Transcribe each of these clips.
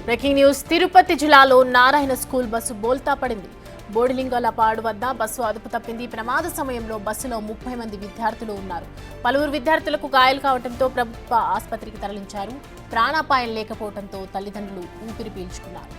Breaking news Tirupati జిల్లాలో Narayana school bus బోల్తా పడింది. బోడిలింగలపాడు వద్ద బస్సు అదుపు తప్పింది. ప్రమాద సమయంలో బస్సులో 30 మంది విద్యార్థులు ఉన్నారు. పలువురు విద్యార్థులకు గాయాలు కావడంతో ప్రభుత్వ ఆసుపత్రికి తరలించారు. ప్రాణాపాయం లేకపోవడంతో తల్లిదండ్రులు ఊపిరి పీల్చుకున్నారు.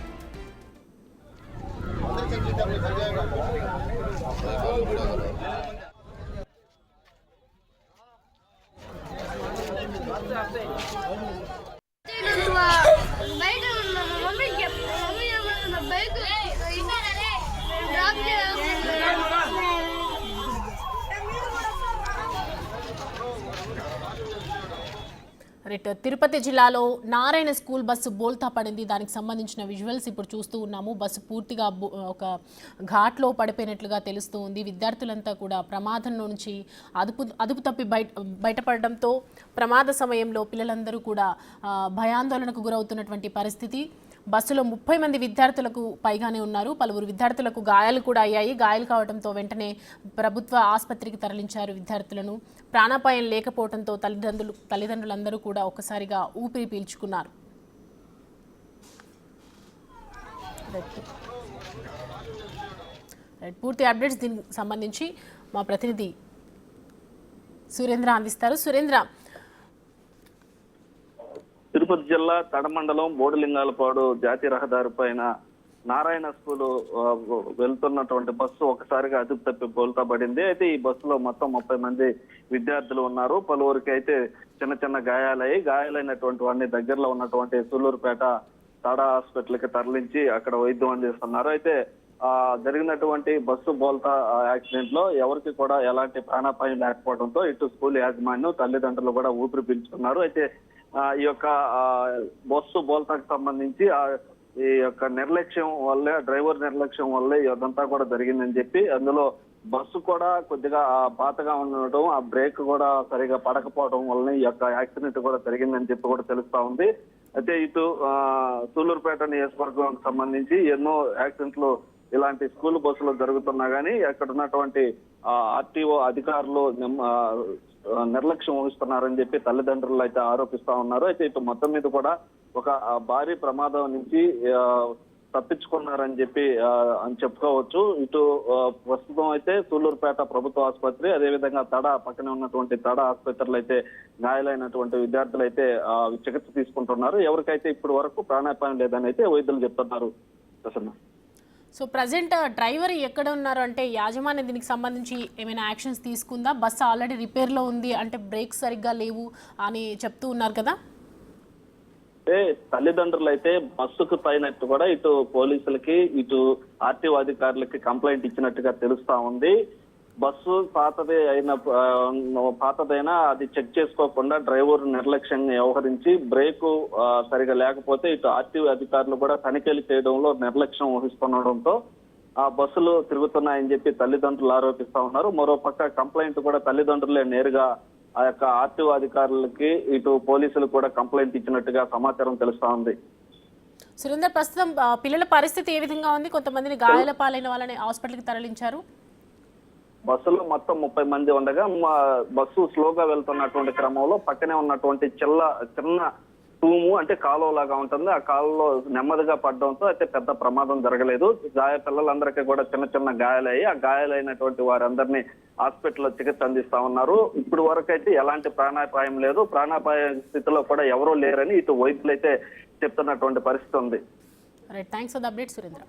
తిరుపతి జిల్లాలో నారాయణ స్కూల్ బస్సు బోల్తా పడింది. దానికి సంబంధించిన విజువల్స్ ఇప్పుడు చూస్తూ ఉన్నాము. బస్సు పూర్తిగా ఒక ఘాట్లో పడిపోయినట్లుగా తెలుస్తూ ఉంది. విద్యార్థులంతా కూడా ప్రమాదం నుంచి అదుపు తప్పి బయటపడడంతో ప్రమాద సమయంలో పిల్లలందరూ కూడా భయాందోళనకు గురవుతున్నటువంటి పరిస్థితి. బస్సులో 30 మంది విద్యార్థులకు పైగానే ఉన్నారు. పలువురు విద్యార్థులకు గాయాలు కూడా అయ్యాయి. గాయాలు కావడంతో వెంటనే ప్రభుత్వ ఆసుపత్రికి తరలించారు విద్యార్థులను. ప్రాణాపాయం లేకపోవడంతో తల్లిదండ్రులందరూ కూడా ఒక్కసారిగా ఊపిరి పీల్చుకున్నారు. పూర్తి అప్డేట్స్ దీనికి సంబంధించి మా ప్రతినిధి సురేంద్ర అందిస్తారు. సురేంద్ర, తిరుపతి జిల్లా తడమండలం బోడిలింగాలపాడు జాతీయ రహదారి పైన నారాయణ స్కూల్ వెళ్తున్నటువంటి బస్సు ఒకసారిగా అదుపు తప్పి బోల్తా పడింది. అయితే ఈ బస్సులో మొత్తం 30 మంది విద్యార్థులు ఉన్నారు. పలువురికి అయితే చిన్న చిన్న గాయాలైనటువంటి వారిని దగ్గరలో ఉన్నటువంటి సూళ్లూరుపేట తాడా హాస్పిటల్ కి తరలించి అక్కడ వైద్యం అందిస్తున్నారు. అయితే జరిగినటువంటి బస్సు బోల్తా యాక్సిడెంట్ లో ఎవరికి కూడా ఎలాంటి ప్రాణాపాయం లేకపోవడంతో ఇటు స్కూల్ యాజమాన్యం తల్లిదండ్రులు కూడా ఊపిరి పీల్చుకున్నారు. అయితే ఈ యొక్క బస్సు బోల్తాకు సంబంధించి ఈ యొక్క నిర్లక్ష్యం వల్లే, డ్రైవర్ నిర్లక్ష్యం వల్లే ఇదంతా కూడా జరిగిందని చెప్పి, అందులో బస్సు కూడా కొద్దిగా పాతగా ఉండడం, ఆ బ్రేక్ కూడా సరిగా పడకపోవడం వల్లనే ఈ యొక్క యాక్సిడెంట్ కూడా జరిగిందని చెప్పి కూడా తెలుస్తా ఉంది. అయితే ఇటు సూళ్లూరుపేట నియోజకవర్గానికి సంబంధించి ఎన్నో యాక్సిడెంట్లు ఇలాంటి స్కూల్ బస్సులు జరుగుతున్నా గానీ అక్కడ ఉన్నటువంటి ఆర్టీఓ అధికారులు నిర్లక్ష్యం వహిస్తున్నారని చెప్పి తల్లిదండ్రులు అయితే ఆరోపిస్తా ఉన్నారు. అయితే ఇటు మొత్తం మీద కూడా ఒక భారీ ప్రమాదం నుంచి తప్పించుకున్నారని చెప్పి అని చెప్పుకోవచ్చు. ఇటు ప్రస్తుతం అయితే సూళ్లూరుపేట ప్రభుత్వ ఆసుపత్రి, అదేవిధంగా పక్కనే ఉన్నటువంటి ఆసుపత్రులు అయితే గాయాలైనటువంటి విద్యార్థులు అయితే చికిత్స తీసుకుంటున్నారు. ఎవరికైతే ఇప్పటి వరకు ప్రాణాపాయం లేదని అయితే వైద్యులు చెప్తున్నారు. సో ప్రజెంట్ డ్రైవర్ ఎక్కడ ఉన్నారు అంటే యాజమాన్యం దీనికి సంబంధించి ఏమైనా యాక్షన్స్ తీసుకుందా? బస్సు ఆల్రెడీ రిపేర్లో ఉంది అంటే బ్రేక్స్ సరిగ్గా లేవు అని చెప్తూ ఉన్నారు కదా. తల్లిదండ్రులు అయితే బస్సుకు పైనట్టు కూడా ఇటు పోలీసులకి ఇటు ఆర్టీఓ అధికారులకి కంప్లైంట్ ఇచ్చినట్టుగా తెలుస్తా ఉంది. బస్సు పాతదైనా అది చెక్ చేసుకోకుండా డ్రైవర్ నిర్లక్ష్యంగా వ్యవహరించి బ్రేకు సరిగా లేకపోతే ఇటు ఆర్టీఓ అధికారులు కూడా తనిఖీలు చేయడంలో నిర్లక్ష్యం వహిస్తుండడంతో ఆ బస్సులు తిరుగుతున్నాయని చెప్పి తల్లిదండ్రులు ఆరోపిస్తా ఉన్నారు. మరోపక్క కంప్లైంట్ కూడా తల్లిదండ్రులే నేరుగా ఆ యొక్క ఆర్టీఓ అధికారులకి ఇటు పోలీసులు కూడా కంప్లైంట్ ఇచ్చినట్టుగా సమాచారం తెలుస్తా ఉంది. సురేందర్, ప్రస్తుతం పిల్లల పరిస్థితి ఏ విధంగా ఉంది? కొంతమందిని గాయాల పాలైన వాళ్ళని హాస్పిటల్కి తరలించారు. బస్సులో మొత్తం 30 మంది ఉండగా బస్సు స్లోగా వెళ్తున్నటువంటి క్రమంలో పక్కనే ఉన్నటువంటి చిన్న తూము అంటే కాలువ లాగా ఉంటుంది. ఆ కాలువలో నెమ్మదిగా పడడంతో అయితే పెద్ద ప్రమాదం జరగలేదు. పిల్లలందరికీ కూడా చిన్న చిన్న గాయాలయ్యి ఆ గాయాలైనటువంటి వారందరినీ హాస్పిటల్లో చికిత్స అందిస్తా ఉన్నారు. ఇప్పుడు వరకు అయితే ఎలాంటి ప్రాణాపాయం లేదు. ప్రాణాపాయ స్థితిలో కూడా ఎవరూ లేరని ఇటు వైద్యులు అయితే చెప్తున్నటువంటి పరిస్థితి ఉంది. Thanks for the update Surendra.